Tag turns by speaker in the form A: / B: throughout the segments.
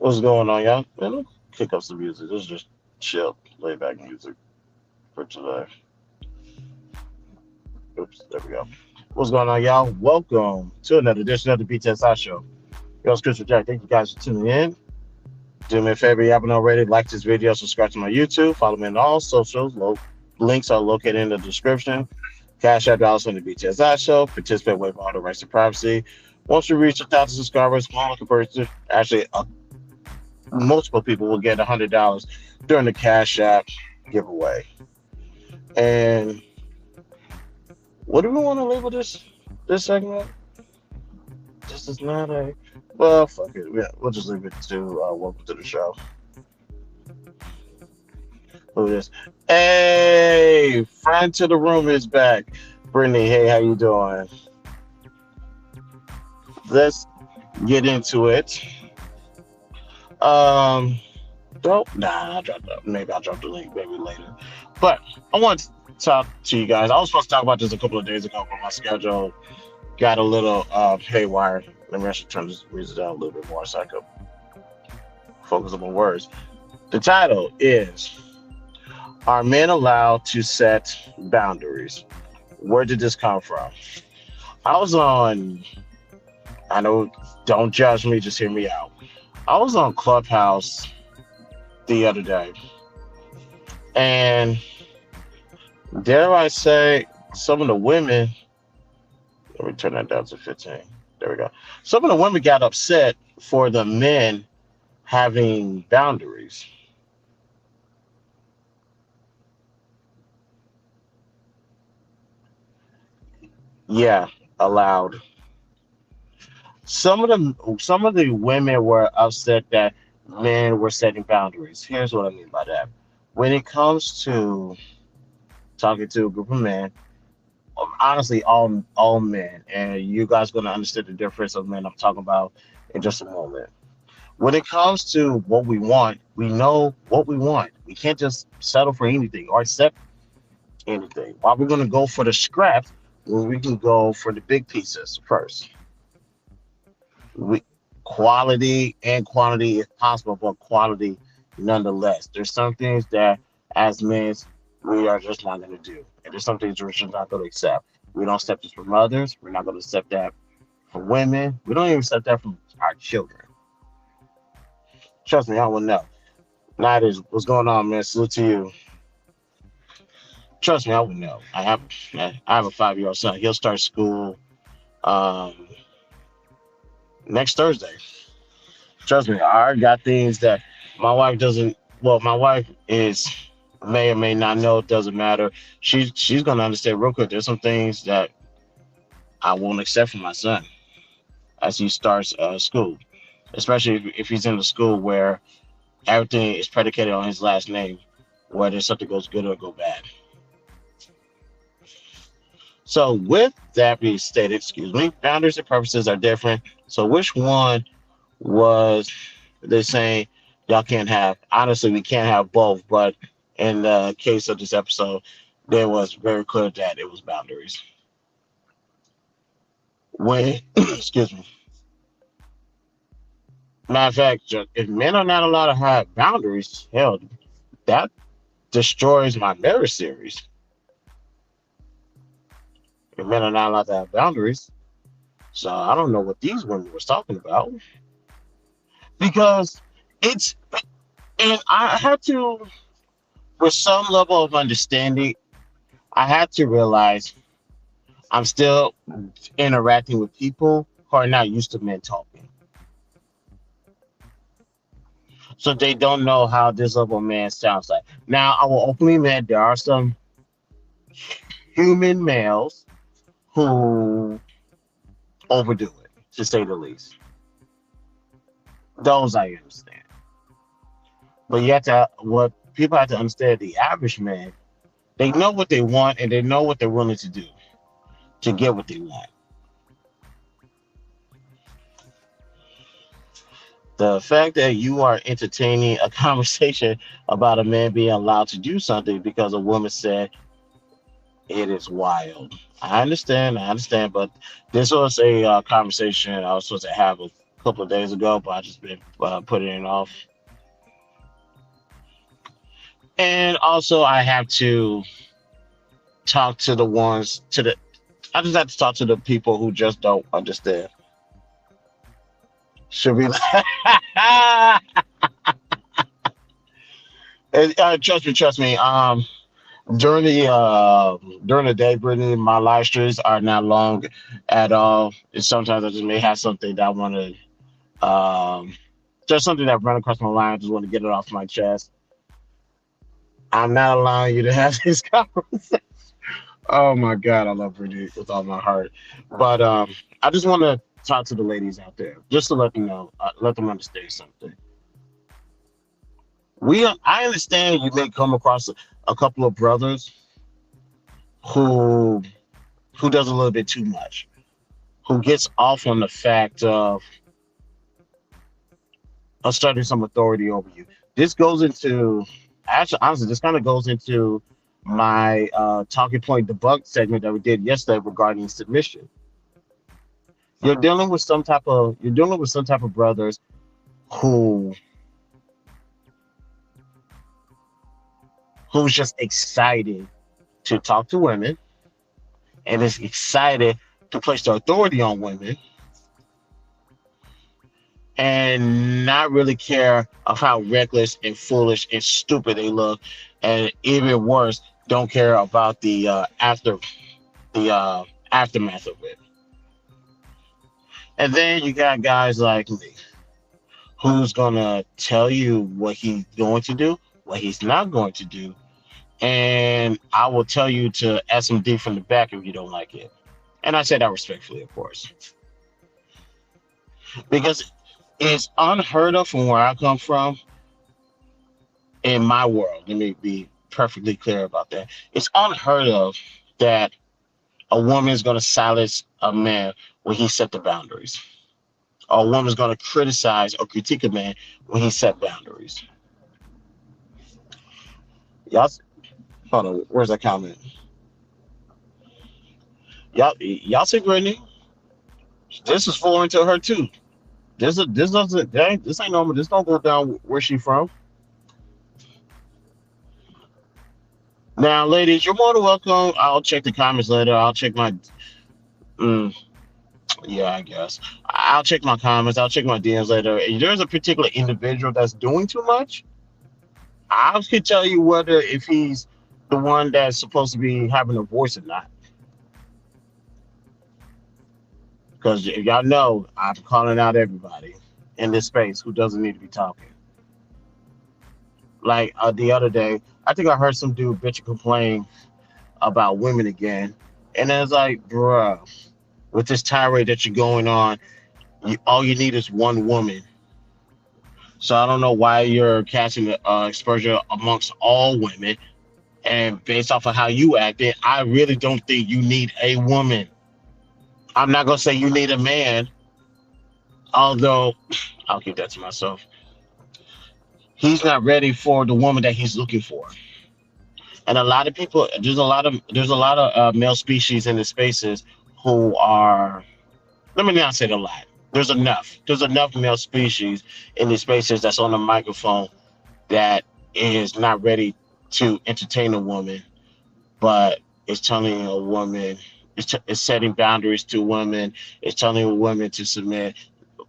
A: What's going on, y'all? Man, let's kick up some music. This is just chill, lay back music for today. Oops, there we go. What's going on, y'all? Welcome to another edition of the BTSI Show. Yo, it's Chris Jack. Thank you guys for tuning in. Do me a favor, you haven't already, like this video, subscribe to my YouTube, follow me on all socials. Links are located in the description. Cash App dollars on the BTSI Show. Participate with all the rights to privacy. Once we reach 1,000 subscribers, one person, actually, multiple people will get $100 during the Cash App giveaway. And What do we want to label this segment? This is not a. Well, fuck it. Yeah, we'll just leave it to welcome to the show. Who is? Hey, friend to the room is back. Brittany, hey, how you doing? Let's get into it. Um, well, nah, maybe I'll drop the link maybe later. But I want to talk to you guys. I was supposed to talk about this a couple of days ago, but my schedule got a little haywire. Let me actually turn this music down a little bit more so I could focus on my words. The title is Are Men Allowed to Set Boundaries? Where did this come from? I was on, I know, don't judge me, just hear me out. I was on Clubhouse the other day, and dare I say, some of the women, let me turn that down to 15. There we go. Some of the women got upset for the men having boundaries. Yeah, allowed. Some of the women were upset that men were setting boundaries. Here's what I mean by that. When it comes to talking to a group of men, honestly, all men, and you guys gonna understand the difference of men I'm talking about in just a moment. When it comes to what we want, we know what we want. We can't just settle for anything or accept anything. Why we're gonna go for the scraps when we can go for the big pieces first? We quality and quantity if possible, but quality nonetheless. There's some things that as men we are just not gonna do. And there's some things we're just not gonna accept. We don't accept this from others, we're not gonna accept that from women, we don't even accept that from our children. Trust me, I will know. Night is what's going on, man. Salute to you. Trust me, I would know. I have a 5-year-old son. He'll start school um next Thursday. Trust me, I already got things that my wife doesn't. Well, my wife is may or may not know. It doesn't matter. She's gonna understand real quick. There's some things that I won't accept from my son as he starts school, especially if he's in a school where everything is predicated on his last name, whether something goes good or go bad. So, with that being stated, excuse me, boundaries and purposes are different. So, which one was they saying y'all can't have? Honestly, we can't have both. But in the case of this episode, there was very clear that it was boundaries. When, excuse me, matter of fact, if men are not allowed to have boundaries, hell, that destroys my marriage series. If men are not allowed to have boundaries, so I don't know what these women was talking about because it's and I had to, with some level of understanding, I had to realize I'm still interacting with people who are not used to men talking. So they don't know how this level of man sounds like. Now, I will openly admit there are some human males who overdo it, to say the least. Those I understand. But you have to, what people have to understand, the average man, they know what they want and they know what they're willing to do to get what they want. The fact that you are entertaining a conversation about a man being allowed to do something because a woman said it is wild. I understand, but this was a conversation I was supposed to have a couple of days ago, but I just been putting it off. And also, I have to talk to the ones to the. I just have to talk to the people who just don't understand. Should be like, and, trust me. During the day, Brittany, my live streams are not long at all. And sometimes I just may have something that I want to, just something that run across my line. I just want to get it off my chest. I'm not allowing you to have this conversation. Oh my God, I love Bridget with all my heart. But I just want to talk to the ladies out there, just to let them know, let them understand something. I understand you may come across a couple of brothers who does a little bit too much, who gets off on the fact of asserting some authority over you. This goes into actually, honestly, this kind of goes into my talking point debunk segment that we did yesterday regarding submission. You're dealing with some type of brothers who who's just excited to talk to women and is excited to place their authority on women and not really care of how reckless and foolish and stupid they look, and even worse, don't care about the aftermath of it. And then you got guys like me who's gonna tell you what he's going to do, what he's not going to do, and I will tell you to SMD from the back if you don't like it. And I say that respectfully, of course, because it's unheard of from where I come from in my world. Let me be perfectly clear about that. It's unheard of that a woman is going to silence a man when he set the boundaries. Or a woman is going to criticize or critique a man when he set boundaries. Y'all, hold on. Where's that comment? Y'all see Brittany? This is foreign to her too. This doesn't this ain't normal. This don't go down where she from. Now, ladies, you're more than welcome. I'll check the comments later. I'll check my mm, yeah, I guess. I'll check my comments. I'll check my DMs later. If there's a particular individual that's doing too much, I can tell you whether if he's the one that's supposed to be having a voice or not. Because y'all know I'm calling out everybody in this space who doesn't need to be talking. Like the other day, I think I heard some dude bitch and complain about women again, and I was like, bruh, with this tirade that you're going on, all you need is one woman. So I don't know why you're casting exposure amongst all women. And based off of how you acted, I really don't think you need a woman. I'm not gonna say you need a man, although I'll keep that to myself. He's not ready for the woman that he's looking for. And a lot of people, there's a lot of male species in the spaces who are. Let me not say a lot. There's enough. There's enough male species in the spaces that's on the microphone that is not ready to entertain a woman, but it's telling a woman, it's setting boundaries to women, it's telling a woman to submit,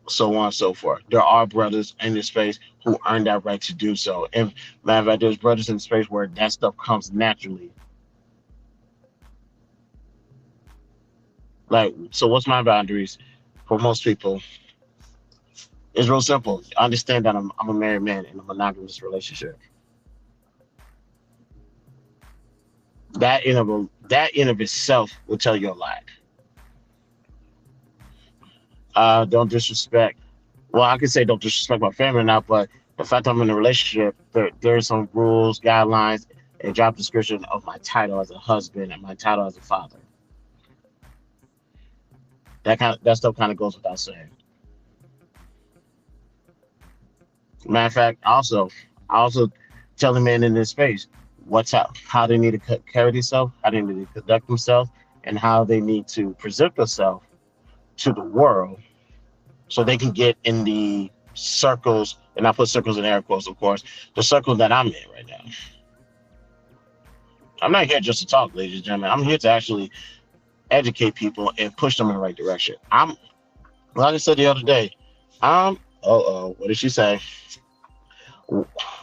A: so on and so forth. There are brothers in this space who earn that right to do so. And matter of fact, there's brothers in the space where that stuff comes naturally. Like, so what's my boundaries for most people? It's real simple. Understand that I'm a married man in a monogamous relationship. That in of itself will tell you a lot. Don't disrespect. Well, I could say don't disrespect my family or not, but the fact I'm in a relationship, there's some rules, guidelines, and job description of my title as a husband and my title as a father. That stuff kind of goes without saying. Matter of fact, I also tell the men in this space how they need to carry themselves, how they need to conduct themselves, and how they need to present themselves to the world so they can get in the circles, and I put circles in air quotes, of course, the circle that I'm in right now. I'm not here just to talk, ladies and gentlemen. I'm here to actually educate people and push them in the right direction. Like I said the other day, what did she say?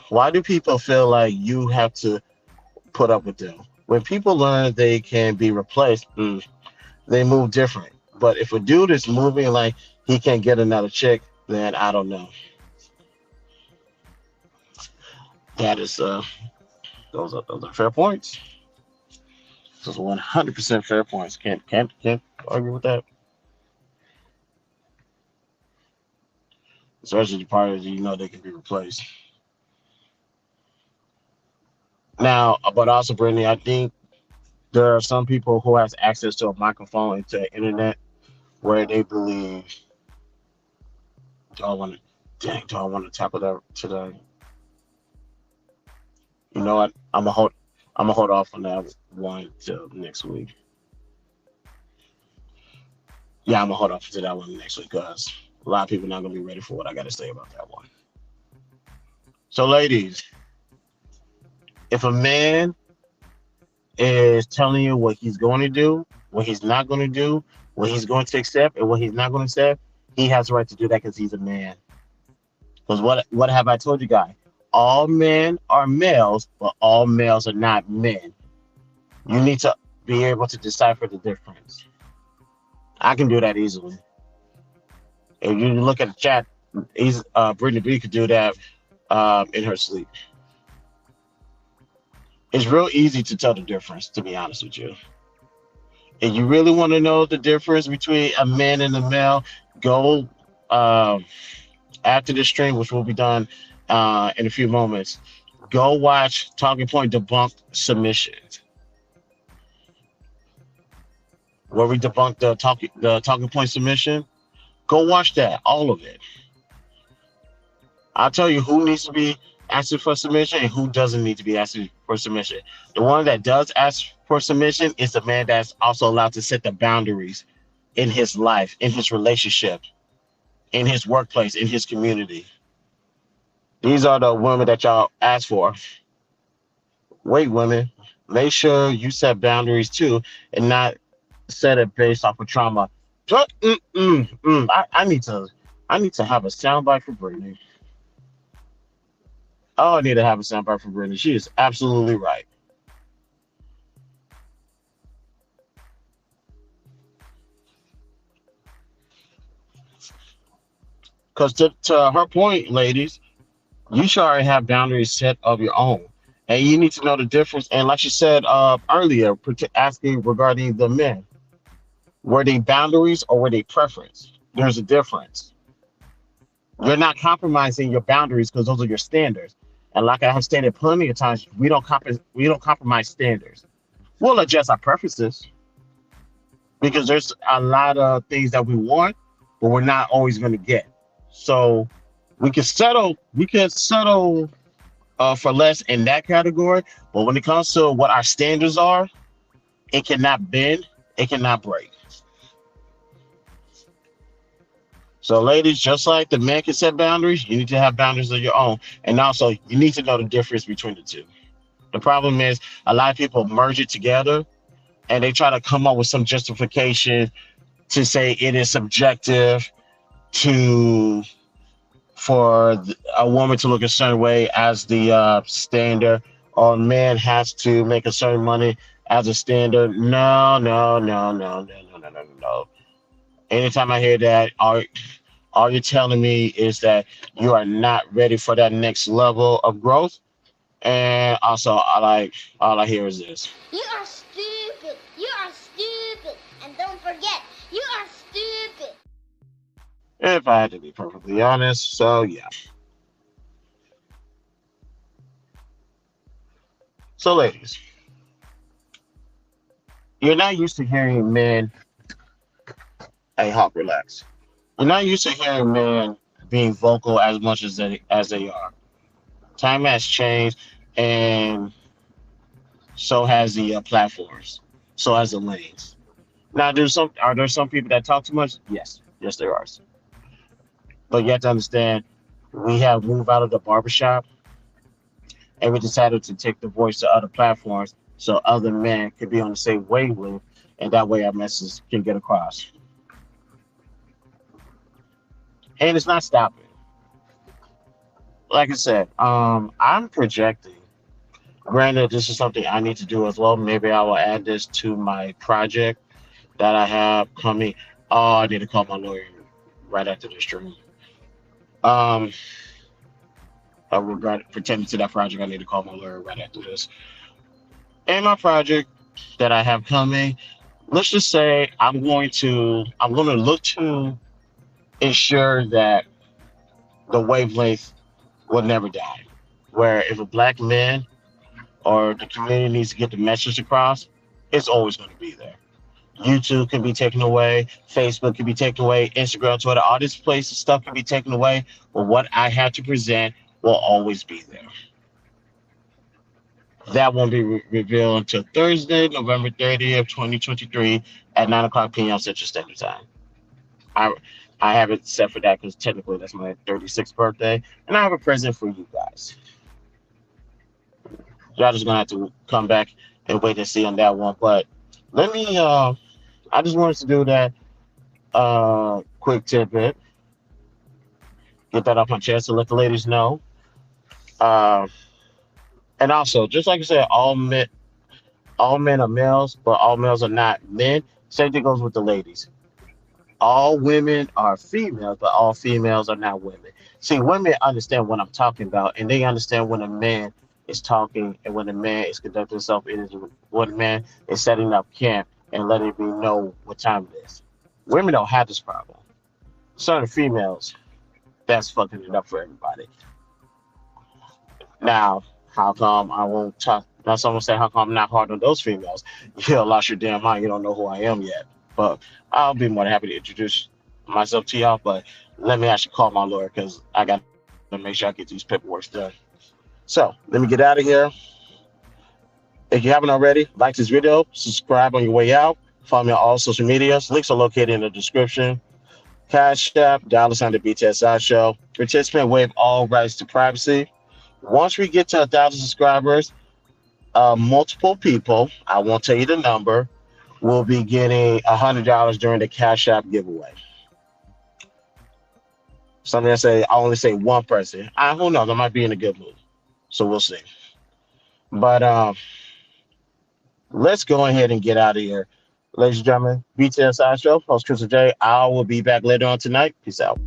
A: Why do people feel like you have to put up with them? When people learn they can be replaced, they move different. But if a dude is moving like he can't get another chick, then I don't know. That is those are fair points. So it's 100% fair points. Can't argue with that. Especially the parties you know they can be replaced. Now, but also, Brittany, I think there are some people who has access to a microphone and to the internet where they believe, do I want to, dang, do I want to tackle that today? You know what? I'm gonna hold off on that one till next week. Yeah, I'm gonna hold off to that one next week because a lot of people not gonna be ready for what I got to say about that one. So, ladies, if a man is telling you what he's going to do, what he's not going to do, what he's going to accept, and what he's not going to accept, he has the right to do that because he's a man. Because what have I told you guys? All men are males, but all males are not men. You need to be able to decipher the difference. I can do that easily. If you look at the chat, Brittany B could do that in her sleep. It's real easy to tell the difference, to be honest with you. If you really want to know the difference between a man and a male, go after the stream, which will be done in a few moments. Go watch Talking Point Debunked Submissions, where we debunk the Talking Point submission. Go watch that, all of it. I'll tell you who needs to be asking for submission and who doesn't need to be asking for submission. The one that does ask for submission is the man that's also allowed to set the boundaries in his life, in his relationship, in his workplace, in his community. These are the women that y'all ask for. Wait, women, make sure you set boundaries too and not set it based off of trauma. I need to have a soundbite for Brittany. Oh, I need to have a soundbite for Brittany. She is absolutely right. Because to her point, ladies, you should already have boundaries set of your own. And you need to know the difference. And like she said earlier, asking regarding the men, were they boundaries or were they preference? There's a difference. You're not compromising your boundaries because those are your standards. And like I have stated plenty of times, we don't compromise standards. We'll adjust our preferences because there's a lot of things that we want, but we're not always going to get. So we can settle for less in that category. But when it comes to what our standards are, it cannot bend, it cannot break. So, ladies, just like the man can set boundaries, you need to have boundaries of your own. And also, you need to know the difference between the two. The problem is a lot of people merge it together and they try to come up with some justification to say it is subjective to for a woman to look a certain way as the standard, or a man has to make a certain money as a standard. No, no, no, no, no, no, no, no, no, no. Anytime I hear that, all you're telling me is that you are not ready for that next level of growth. And also, all I hear is this.
B: You are stupid. You are stupid. And don't forget, you are stupid.
A: If I had to be perfectly honest, so yeah. So, ladies, you're not used to hearing men. Hey, Hawk, relax. You're not used to hearing men being vocal as much as they are. Time has changed, and so has the platforms. So has the lanes. Now, are there some people that talk too much? Yes, yes, there are. But you have to understand, we have moved out of the barbershop, and we decided to take the voice to other platforms so other men could be on the same wavelength, and that way our message can get across. And it's not stopping. Like I said, I'm projecting. Granted, this is something I need to do as well. Maybe I will add this to my project that I have coming. Oh, I need to call my lawyer right after the stream. Um, pertaining to that project, I need to call my lawyer right after this. And my project that I have coming. Let's just say I'm going to look to ensure that the wavelength will never die. Where if a black man or the community needs to get the message across, it's always going to be there. YouTube can be taken away, Facebook can be taken away, Instagram, Twitter, all this places stuff can be taken away, but what I have to present will always be there. That won't be revealed until Thursday, November 30th, 2023 at 9 o'clock p.m. Central Standard Time. I I have it set for that because technically that's my 36th birthday, and I have a present for you guys. Y'all just gonna have to come back and wait and see on that one. But let me I just wanted to do that quick tidbit, get that off my chest to let the ladies know. Uh, and also, just like I said, all men are males, but all males are not men. Same thing goes with the ladies. All women are females, but all females are not women. See, women understand what I'm talking about, and they understand when a man is talking and when a man is conducting himself, it is when a man is setting up camp and letting me know what time it is. Women don't have this problem. Certain females, that's fucking it up for everybody. Now, how come I won't talk? Now, someone say, how come I'm not hard on those females? You lost your damn mind. You don't know who I am yet. But I'll be more than happy to introduce myself to y'all. But let me actually call my lawyer because I got to make sure I get these paperwork done. So let me get out of here. If you haven't already, like this video, subscribe on your way out. Follow me on all social medias. Links are located in the description. Cash App, $, the BTSI show. Participant waive all rights to privacy. Once we get to 1,000 subscribers, multiple people, I won't tell you the number, will be getting $100 during the Cash App giveaway. Something I say, I only say one person. Who knows? I might be in a good mood. So we'll see. But let's go ahead and get out of here. Ladies and gentlemen, BTSI show, host Crystal J. I will be back later on tonight. Peace out.